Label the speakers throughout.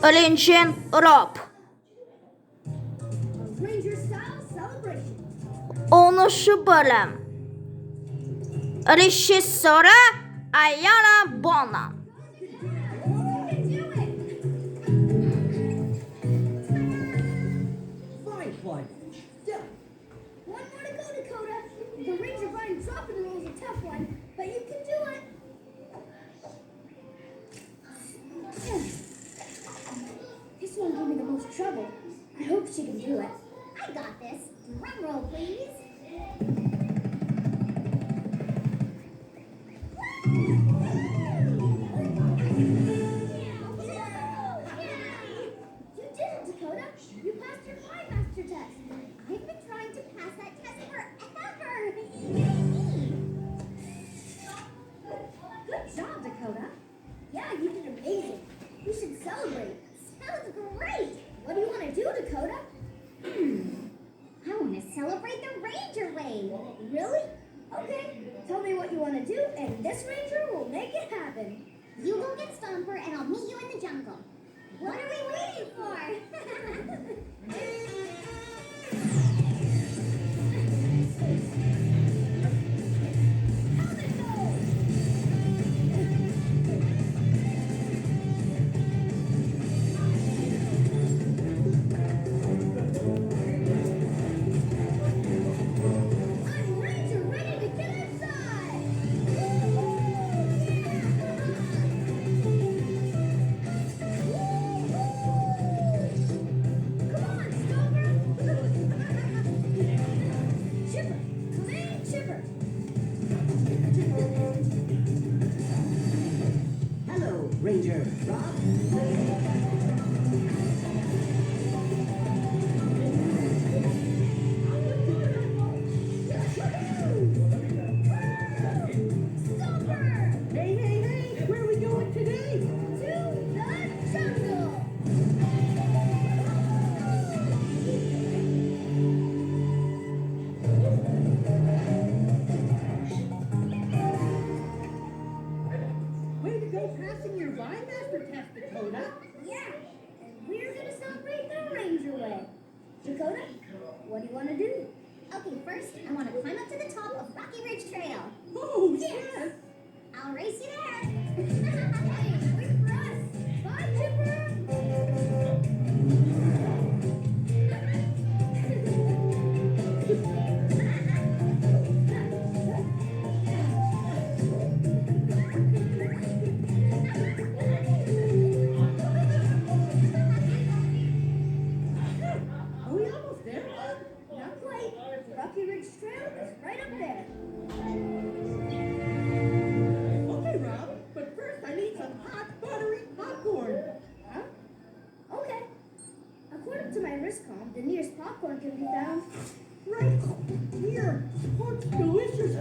Speaker 1: Attention, Rob.
Speaker 2: Ranger style celebration.
Speaker 1: Onu bölüm. Rejissöre Ayala Bona.
Speaker 2: Fine, fine. Done. One more to go, Dakota. The Ranger Vine dropping roll is a tough one, but you can do it. This one gave me the most trouble. I hope she can do it. I got this. Drum roll, please. You did it, Dakota. You passed your Pie Master test. I've been trying to pass that test forever. Good job, Dakota. Yeah, you did amazing. We should celebrate. Sounds great. What do you want to do, Dakota? I want to celebrate the Ranger Way. Really? Okay. Tell me what you want to do, and this Ranger will make it happen. You go get Stomper, and I'll meet you in the jungle. What are we waiting for? I'm Ranger, ready to get inside! Come on, Stomper! Chipper, come in, Chipper!
Speaker 3: Hello, Ranger Rob.
Speaker 2: Stomper!
Speaker 3: Hey, hey, hey! Where are we going today?
Speaker 2: To the jungle!
Speaker 3: Way to go passing your Vine Master test, Dakota.
Speaker 2: Yeah, and we're gonna celebrate the Ranger Way. Dakota, what do you want to do? Okay, first I want to climb up to the top of Rocky Ridge Trail.
Speaker 3: Oh,
Speaker 2: Yes. I'll race you there. Hey, wait for us. Bye, Chipper.
Speaker 3: Are we almost there?
Speaker 2: Not quite. Rocky Ridge Trail is right up there.
Speaker 3: Okay, Rob, but first I need some hot, buttery popcorn.
Speaker 2: Huh? Okay. According to my wristcom, the nearest popcorn can be found.
Speaker 3: Right here. Oh, it's delicious.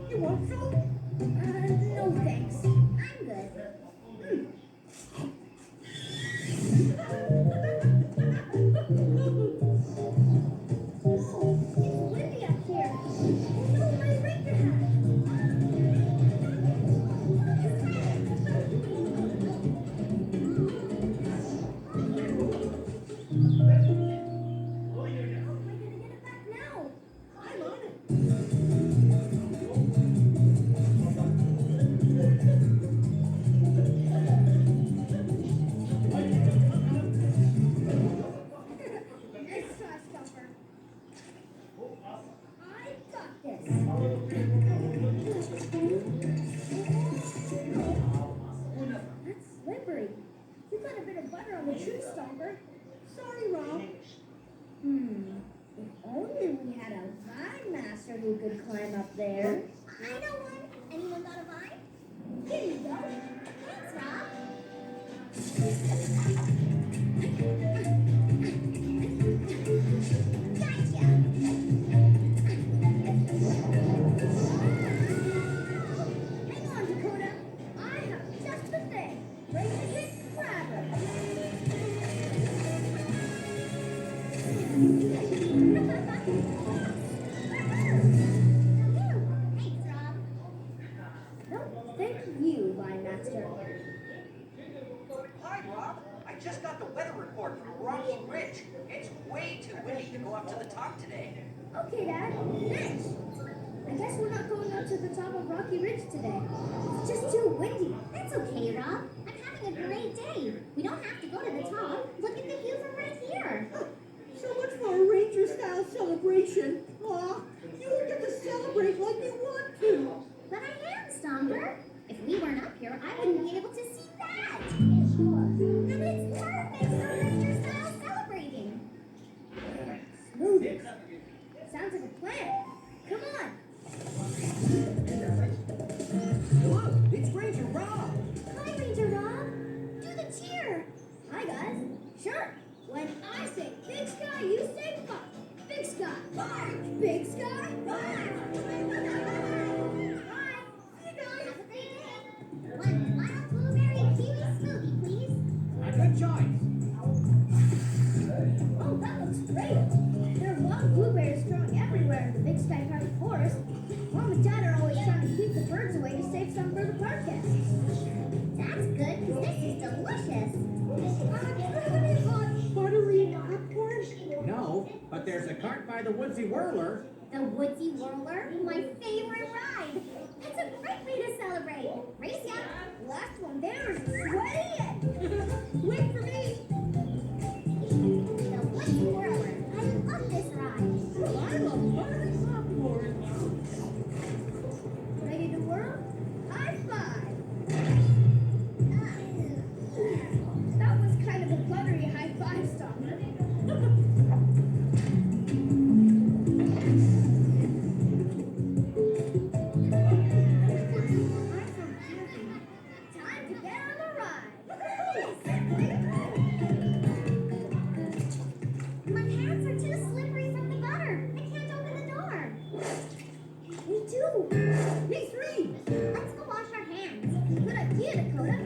Speaker 3: You want some?
Speaker 2: No thanks. I'm good. Oh, it's windy up here. Oh no, my ranger hat. How am I gonna get it back now?
Speaker 3: I'm on it.
Speaker 2: Nice try, Stomper. I got this. That's slippery. You got a bit of butter on the tree, Stomper.
Speaker 3: Sorry, Rob.
Speaker 2: If only we had a Vine Master who could climb up there. I know one. Anyone got a vine? Here you go. Thanks, Rob. Gotcha. Hang on, Dakota. I have just the thing. Ranger Hit Grabber. Thanks, Rob. No, thank you, Vine Master.
Speaker 4: Hi, Rob. I just got the report from Rocky Ridge. It's way too windy to go up to the top today.
Speaker 2: Okay, Dad. Thanks. I guess we're not going up to the top of Rocky Ridge today. It's just too windy.
Speaker 5: That's okay, Rob. I'm having a great day. We don't have to go to the top. Look at the view from right here.
Speaker 3: So much for a ranger-style celebration. Aw, you don't get to celebrate like you want to.
Speaker 5: But I am, Stomper. If we weren't up here, I wouldn't be able to see that. And it's perfect for ranger-style celebrating.
Speaker 2: Smooth. Sounds like a plan. Come on.
Speaker 3: Look, it's Ranger Rob.
Speaker 2: Hi, Ranger Rob. Do the cheer. Hi, guys. Sure. When I say big sky, you say bark. Big sky, bark. Big sky, bark. Bye. See you guys.
Speaker 5: Have a great day. One wild blueberry kiwi smoothie, please.
Speaker 4: A good choice.
Speaker 2: Oh, that looks great. There are wild blueberries growing everywhere in the Big Sky Park Forest. Mom and Dad are always trying to keep the birds away to save some for the park guests.
Speaker 5: That's good, because this is delicious.
Speaker 3: Any hot, buttery popcorn?
Speaker 4: No, but there's a cart by the Woodsy Whirler.
Speaker 5: The Woodsy Whirler, my favorite ride. It's a great way to celebrate. Race ya!
Speaker 2: Last one there is sweaty. Wait for me.
Speaker 5: The Woodsy Whirler. I love this ride.
Speaker 3: Well, I love buttery popcorn.
Speaker 2: Ready to whirl? High five. That was kind of a buttery high five, Stomper. Time to get on the ride.
Speaker 5: My hands are too slippery from the butter. I can't open the door.
Speaker 2: Me too.
Speaker 3: Me three.
Speaker 5: Let's go wash our hands.
Speaker 2: Good idea, Dakota.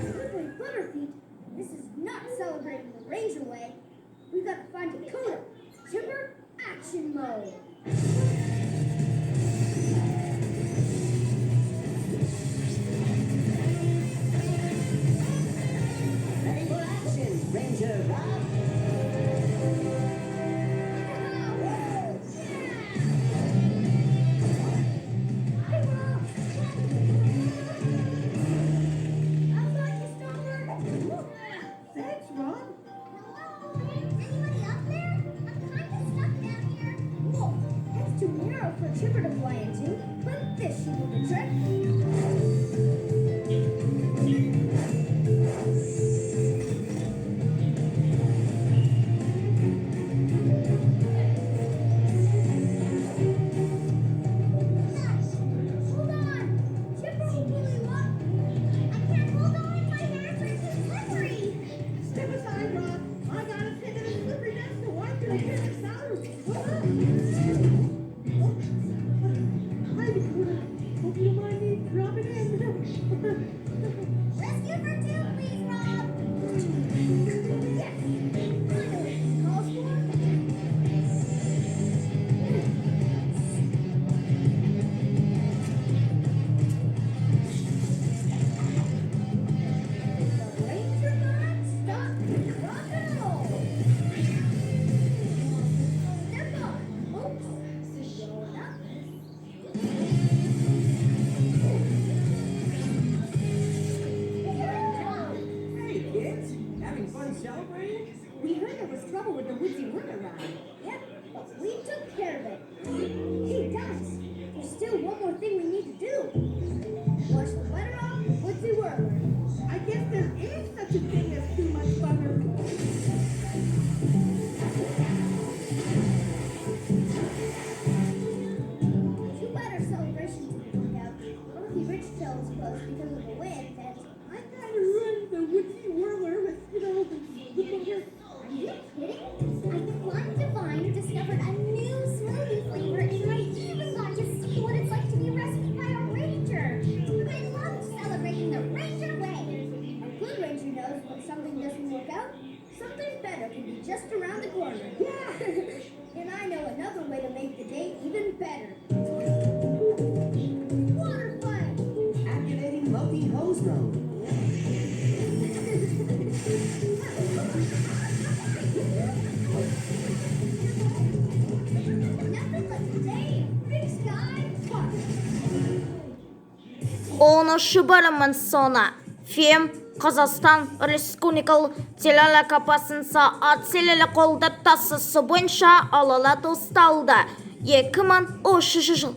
Speaker 2: Slippery Butterfeet. This is not celebrating the Ranger way. We've got to find Dakota. Chipper, action mode.
Speaker 3: Ready for action, Ranger Rob.
Speaker 2: Hi, Rob. How about you, Stomper?
Speaker 3: Thanks, Rob.
Speaker 5: Hello? Anybody up there? I'm kind of stuck down here.
Speaker 2: Whoa, that's too narrow for Chipper to fly into, but this should do the trick. Hold on! Chipper will pull you up.
Speaker 5: I can't hold on. My hands are too slippery.
Speaker 3: Step aside, Rob. I got a pin in a slippery desk to wipe your hands out. Hi, Dakota. Hope you don't mind me dropping in.
Speaker 5: Rescue for two, please, Rob.
Speaker 2: Yes! I know what this calls for. The Ranger non-stop rock and roll. Step on. Oops. Going up.
Speaker 4: Hey, kids. Having fun celebrating?
Speaker 2: We heard there was trouble with the Woodsy Whirler ride. Yep, but we took care of it. Hey, guys, there's still one more thing we need to do. Wash the butter off the Woodsy Whirler.
Speaker 3: I guess there is such a thing as too much butter.
Speaker 2: Too bad our celebration didn't work out. Rocky Ridge Trail was closed because of the wind, and
Speaker 3: I gotta run the Woodsy Whirler with, the butter.
Speaker 5: Are you kidding? I climbed a vine and discovered a new smoothie flavor, and I even got to see what it's like to be rescued by a ranger. I loved celebrating the ranger way.
Speaker 2: a good ranger knows when something doesn't work out, something better can be just around the corner. Yeah! And I know another way to make the day even better. Water fight!
Speaker 3: Activating
Speaker 1: 10 bölümün sonu. Film Қазақстан Республикалық телекапасын саат селелі қолда тасысы бойынша алала тасталды. 2013 жыл.